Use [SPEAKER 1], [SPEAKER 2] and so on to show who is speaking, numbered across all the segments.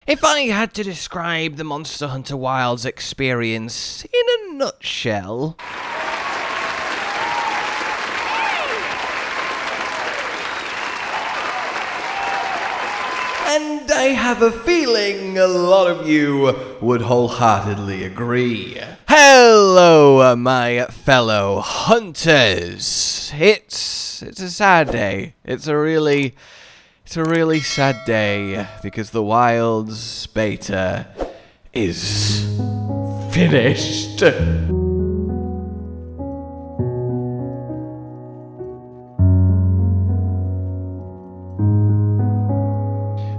[SPEAKER 1] If I had to describe the Monster Hunter Wilds experience in a nutshell, and I have a feeling a lot of you would wholeheartedly agree. Hello, my fellow hunters. It's a sad day. It's a really sad day because the Wilds beta is finished.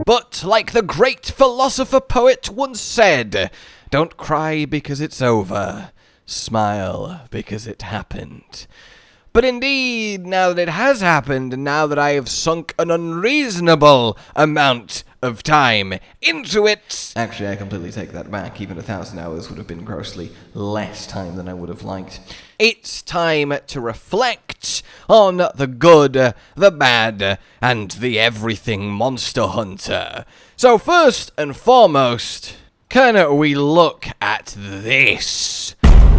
[SPEAKER 1] But like the great philosopher poet once said, don't cry because it's over, smile because it happened. But indeed, now that it has happened, and now that I have sunk an unreasonable amount of time into it... Actually, I completely take that back. Even 1,000 hours would have been grossly less time than I would have liked. It's time to reflect on the good, the bad, and the everything Monster Hunter. So first and foremost, can we look at this?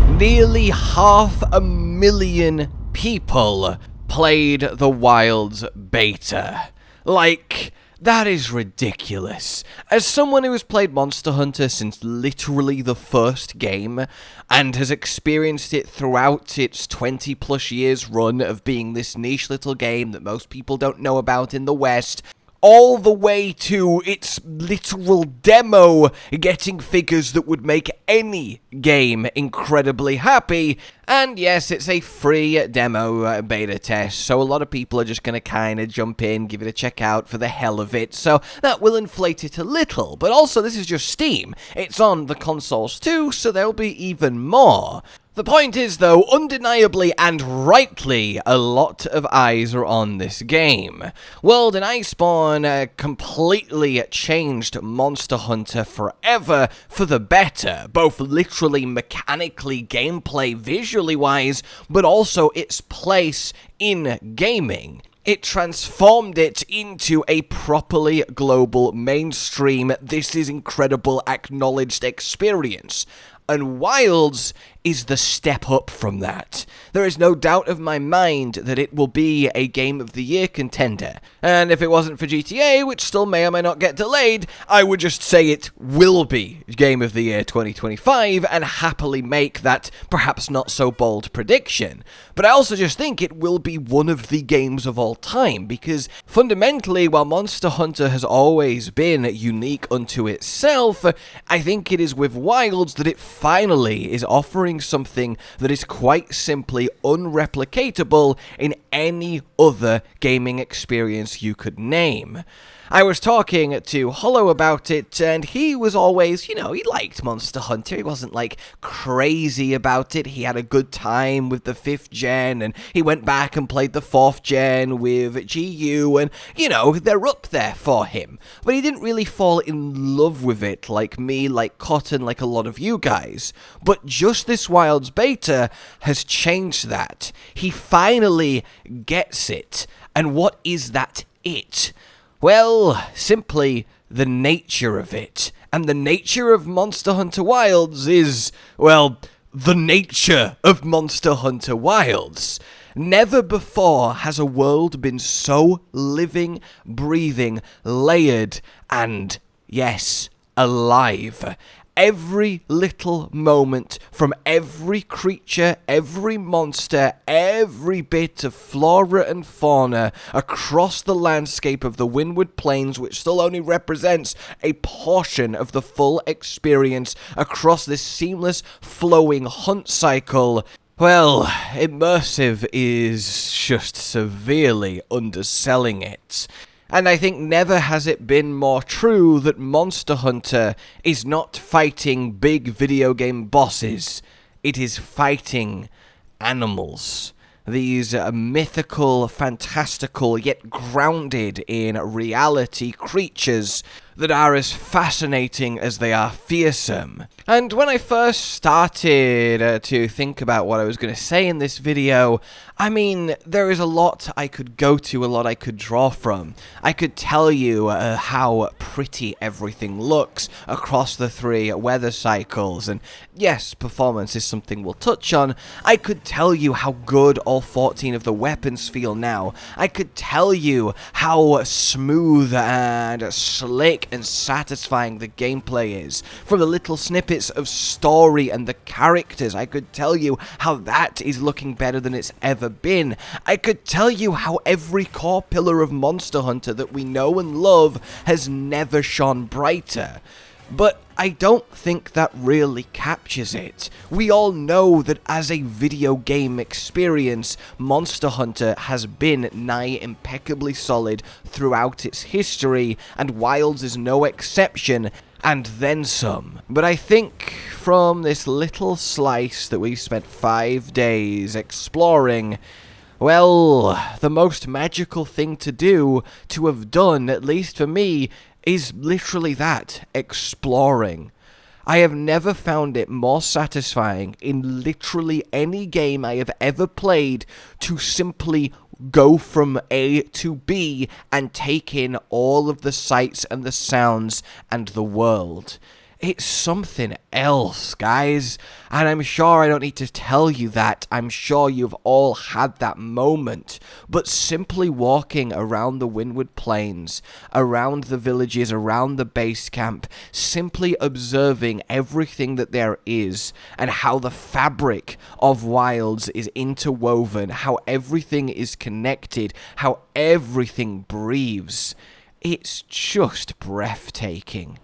[SPEAKER 1] Nearly 500,000 people played the Wilds beta. Like, that is ridiculous. As someone who has played Monster Hunter since literally the first game, and has experienced it throughout its 20 plus years run of being this niche little game that most people don't know about in the West, all the way to its literal demo getting figures that would make any game incredibly happy. And yes, it's a free demo beta test, so a lot of people are just going to kind of jump in, give it a check out for the hell of it, so that will inflate it a little. But also, this is just Steam. It's on the consoles too, so there'll be even more. The point is, though, undeniably and rightly, a lot of eyes are on this game. World and Iceborne completely changed Monster Hunter forever for the better, both literally, mechanically, gameplay, visually-wise, but also its place in gaming. It transformed it into a properly global mainstream, this is incredible, acknowledged experience. And Wilds is the step up from that. There is no doubt of my mind that it will be a Game of the Year contender. And if it wasn't for GTA, which still may or may not get delayed, I would just say it will be Game of the Year 2025 and happily make that perhaps not so bold prediction. But I also just think it will be one of the games of all time, because fundamentally, while Monster Hunter has always been unique unto itself, I think it is with Wilds that it finally is offering something that is quite simply unreplicatable in any other gaming experience you could name. I was talking to Hollow about it, and he was always, he liked Monster Hunter. He wasn't, crazy about it. He had a good time with the 5th gen, and he went back and played the 4th gen with GU, and, they're up there for him. But he didn't really fall in love with it like me, like Cotton, like a lot of you guys. But just this Wilds beta has changed that. He finally gets it. And what is that it? Well, simply the nature of it. And the nature of Monster Hunter Wilds is, well, the nature of Monster Hunter Wilds. Never before has a world been so living, breathing, layered, and, yes, alive. Every little moment from every creature, every monster, every bit of flora and fauna across the landscape of the Windward Plains, which still only represents a portion of the full experience across this seamless, flowing hunt cycle. Well, immersive is just severely underselling it. And I think never has it been more true that Monster Hunter is not fighting big video game bosses. It is fighting animals. These mythical, fantastical, yet grounded in reality creatures that are as fascinating as they are fearsome. And when I first started to think about what I was going to say in this video, I mean, there is a lot I could go to, a lot I could draw from. I could tell you how pretty everything looks across the 3 weather cycles, and yes, performance is something we'll touch on. I could tell you how good all 14 of the weapons feel now. I could tell you how smooth and slick and satisfying the gameplay is. From the little snippets of story and the characters, I could tell you how that is looking better than it's ever been. I could tell you how every core pillar of Monster Hunter that we know and love has never shone brighter. But I don't think that really captures it. We all know that as a video game experience, Monster Hunter has been nigh impeccably solid throughout its history, and Wilds is no exception, and then some. But I think from this little slice that we spent 5 days exploring, well, the most magical thing to do, to have done, at least for me, is literally that, exploring. I have never found it more satisfying in literally any game I have ever played to simply go from A to B and take in all of the sights and the sounds and the world. It's something else, guys, and I'm sure I don't need to tell you that. I'm sure you've all had that moment, but simply walking around the Windward Plains, around the villages, around the base camp, simply observing everything that there is, and how the fabric of Wilds is interwoven, how everything is connected, how everything breathes. It's just breathtaking.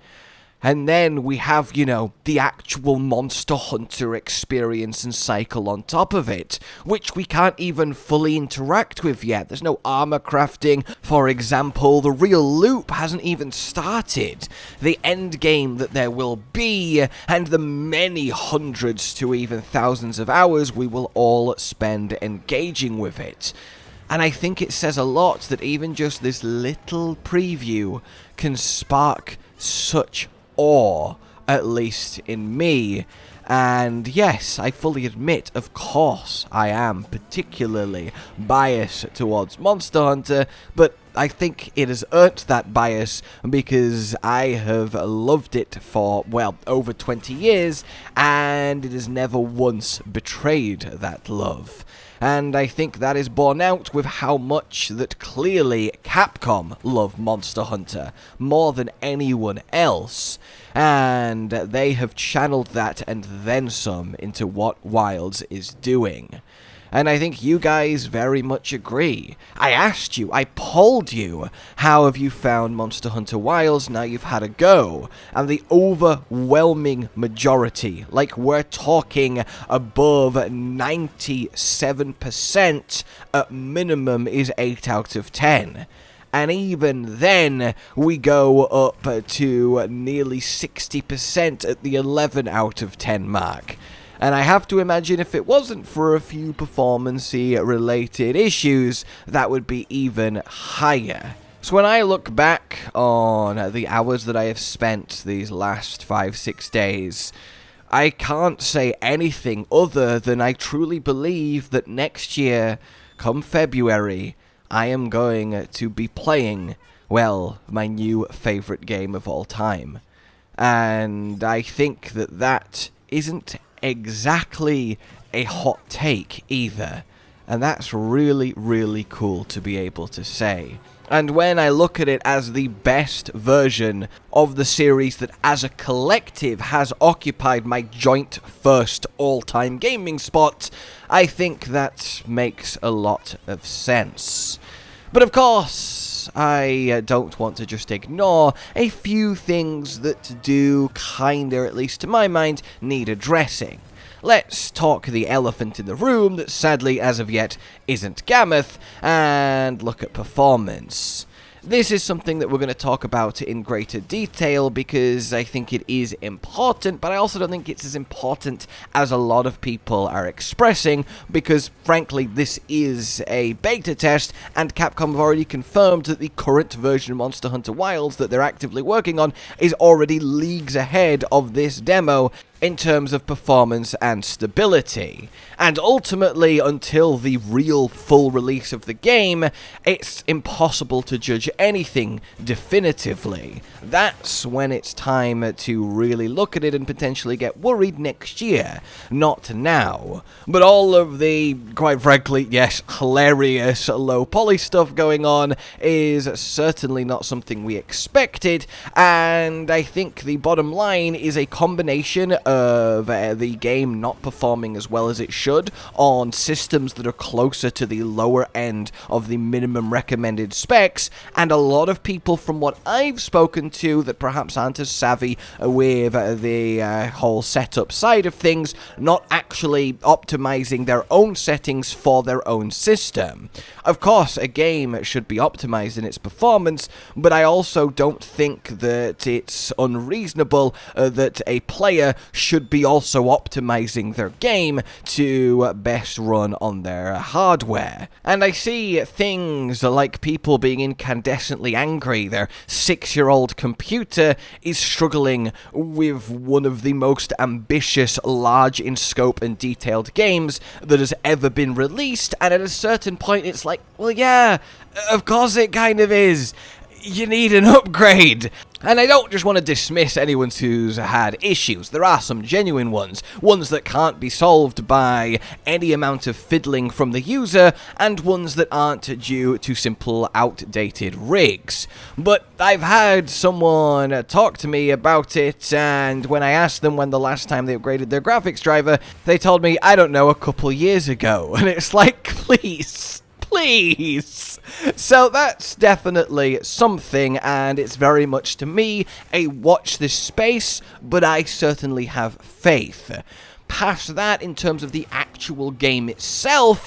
[SPEAKER 1] And then we have, you know, the actual Monster Hunter experience and cycle on top of it, which we can't even fully interact with yet. There's no armor crafting, for example. The real loop hasn't even started. The end game that there will be, and the many hundreds to even thousands of hours we will all spend engaging with it. And I think it says a lot that even just this little preview can spark such awe, at least in me. And yes, I fully admit, of course, I am particularly biased towards Monster Hunter, but I think it has earned that bias because I have loved it for, well, over 20 years, and it has never once betrayed that love. And I think that is borne out with how much that clearly Capcom love Monster Hunter more than anyone else, and they have channeled that and then some into what Wilds is doing. And I think you guys very much agree. I asked you, I polled you, how have you found Monster Hunter Wilds now you've had a go? And the overwhelming majority, like we're talking above 97% at minimum, is 8 out of 10. And even then, we go up to nearly 60% at the 11 out of 10 mark. And I have to imagine if it wasn't for a few performance-related issues, that would be even higher. So when I look back on the hours that I have spent these last 5-6 days, I can't say anything other than I truly believe that next year, come February, I am going to be playing, well, my new favorite game of all time. And I think that that isn't exactly a hot take either, and that's really, really cool to be able to say. And when I look at it as the best version of the series that as a collective has occupied my joint first all-time gaming spot, I think that makes a lot of sense. But of course, I don't want to just ignore a few things that do kinda, at least to my mind, need addressing. Let's talk the elephant in the room that sadly, as of yet, isn't Gammoth, and look at performance. This is something that we're going to talk about in greater detail because I think it is important, but I also don't think it's as important as a lot of people are expressing because, frankly, this is a beta test and Capcom have already confirmed that the current version of Monster Hunter Wilds that they're actively working on is already leagues ahead of this demo in terms of performance and stability. And ultimately, until the real full release of the game, it's impossible to judge anything definitively. That's when it's time to really look at it and potentially get worried next year, not now. But all of the, quite frankly, yes, hilarious low poly stuff going on is certainly not something we expected, and I think the bottom line is a combination of the game not performing as well as it should on systems that are closer to the lower end of the minimum recommended specs, and a lot of people from what I've spoken to that perhaps aren't as savvy with the whole setup side of things, not actually optimizing their own settings for their own system. Of course, a game should be optimized in its performance, but I also don't think that it's unreasonable that a player should be also optimizing their game to best run on their hardware. And I see things like people being incandescently angry their 6-year-old computer is struggling with one of the most ambitious, large in scope and detailed games that has ever been released, and at a certain point it's like, well yeah, of course it kind of is. You need an upgrade. And I don't just want to dismiss anyone who's had issues. There are some genuine ones that can't be solved by any amount of fiddling from the user, and ones that aren't due to simple outdated rigs. But I've had someone talk to me about it, and when I asked them when the last time they upgraded their graphics driver, they told me, I don't know, a couple years ago. And it's like, please. So that's definitely something, and it's very much to me a watch this space, but I certainly have faith. Past that, in terms of the actual game itself,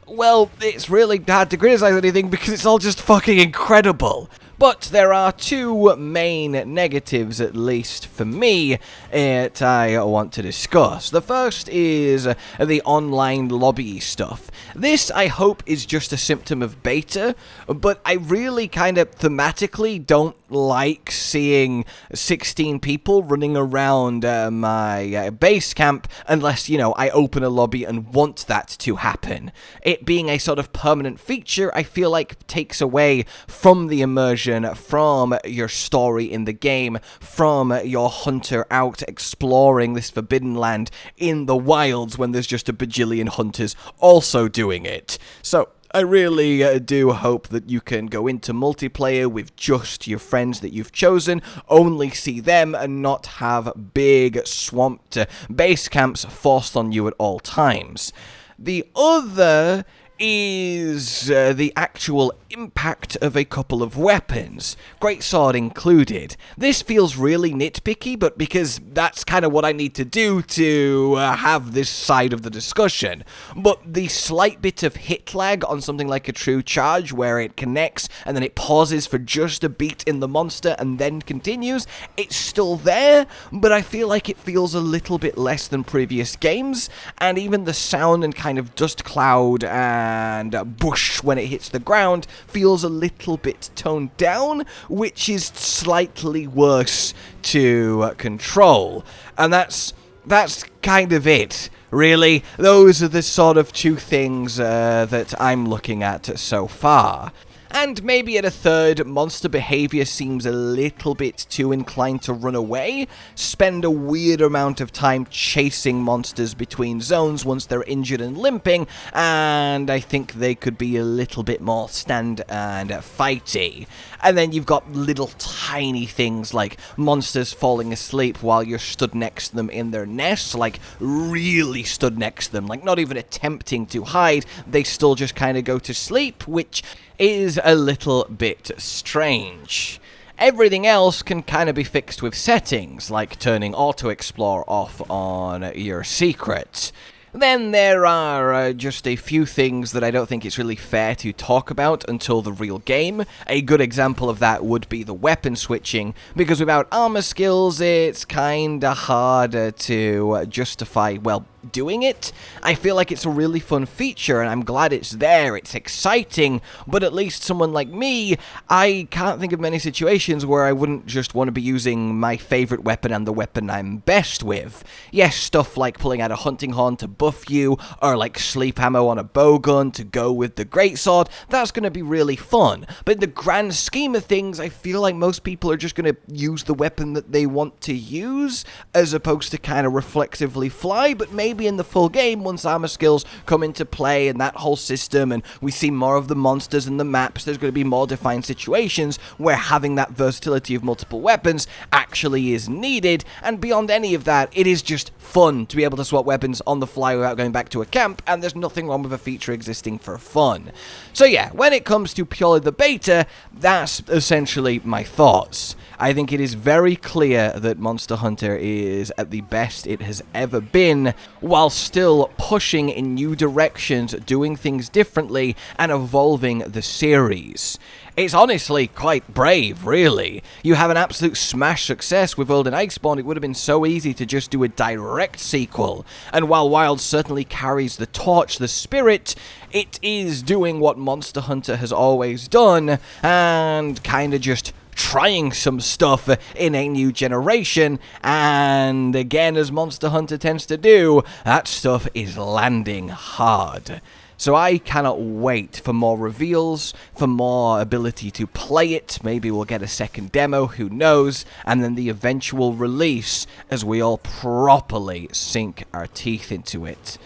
[SPEAKER 1] well, it's really hard to criticize anything because it's all just fucking incredible. But there are two main negatives, at least for me, that I want to discuss. The first is the online lobby stuff. This, I hope, is just a symptom of beta, but I really kind of thematically don't like seeing 16 people running around my base camp unless, you know, I open a lobby and want that to happen. It being a sort of permanent feature, I feel like takes away from the immersion, from your story in the game, from your hunter out exploring this forbidden land in the wilds when there's just a bajillion hunters also doing it. So I really do hope that you can go into multiplayer with just your friends that you've chosen, only see them, and not have big swamped base camps forced on you at all times. The other is the actual impact of a couple of weapons, greatsword included. This feels really nitpicky, but because that's kind of what I need to do to have this side of the discussion. But the slight bit of hit lag on something like a true charge, where it connects and then it pauses for just a beat in the monster and then continues, it's still there, but I feel like it feels a little bit less than previous games, and even the sound and kind of dust cloud and bush when it hits the ground feels a little bit toned down, which is slightly worse to control. And that's kind of it, really. Those are the sort of two things that I'm looking at so far. And maybe at a third, monster behavior seems a little bit too inclined to run away, spend a weird amount of time chasing monsters between zones once they're injured and limping, and I think they could be a little bit more stand and fighty. And then you've got little tiny things like monsters falling asleep while you're stood next to them in their nests, like really stood next to them, like not even attempting to hide, they still just kind of go to sleep, which is a little bit strange. Everything else can kind of be fixed with settings, like turning auto-explore off on your secret. Then there are just a few things that I don't think it's really fair to talk about until the real game. A good example of that would be the weapon switching, because without armor skills, it's kinda harder to justify, well, doing it. I feel like it's a really fun feature, and I'm glad it's there, it's exciting, but at least someone like me, I can't think of many situations where I wouldn't just want to be using my favorite weapon and the weapon I'm best with. Yes, stuff like pulling out a hunting horn to buff you, or like sleep ammo on a bowgun to go with the greatsword, that's going to be really fun, but in the grand scheme of things, I feel like most people are just going to use the weapon that they want to use, as opposed to kind of reflexively fly, but maybe in the full game, once armor skills come into play and that whole system, and we see more of the monsters and the maps, there's going to be more defined situations where having that versatility of multiple weapons actually is needed, and beyond any of that, it is just fun to be able to swap weapons on the fly without going back to a camp, and there's nothing wrong with a feature existing for fun. So yeah, when it comes to purely the beta, that's essentially my thoughts. I think it is very clear that Monster Hunter is at the best it has ever been, while still pushing in new directions, doing things differently, and evolving the series. It's honestly quite brave, really. You have an absolute smash success with World and Iceborne. It would have been so easy to just do a direct sequel. And while Wilds certainly carries the torch, the spirit, it is doing what Monster Hunter has always done, and kinda just trying some stuff in a new generation, and again, as Monster Hunter tends to do, that stuff is landing hard. So I cannot wait for more reveals, for more ability to play it. Maybe we'll get a second demo, who knows, and then the eventual release as we all properly sink our teeth into it.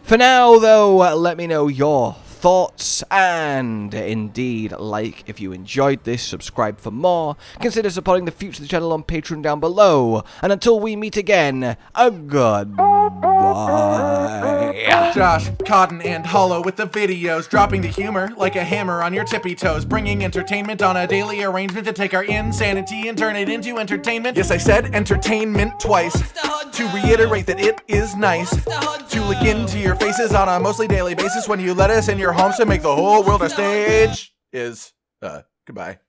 [SPEAKER 1] For now, though, let me know your thoughts, and indeed, like if you enjoyed this, subscribe for more, consider supporting the future of the channel on Patreon down below, and until we meet again, a goodbye.
[SPEAKER 2] Josh, Cotton, and Hollow with the videos, dropping the humor like a hammer on your tippy toes, bringing entertainment on a daily arrangement to take our insanity and turn it into entertainment. Yes, I said entertainment twice, to reiterate that it is nice to look into your faces on a mostly daily basis when you let us in your homes to make the whole world a stage. Goodbye.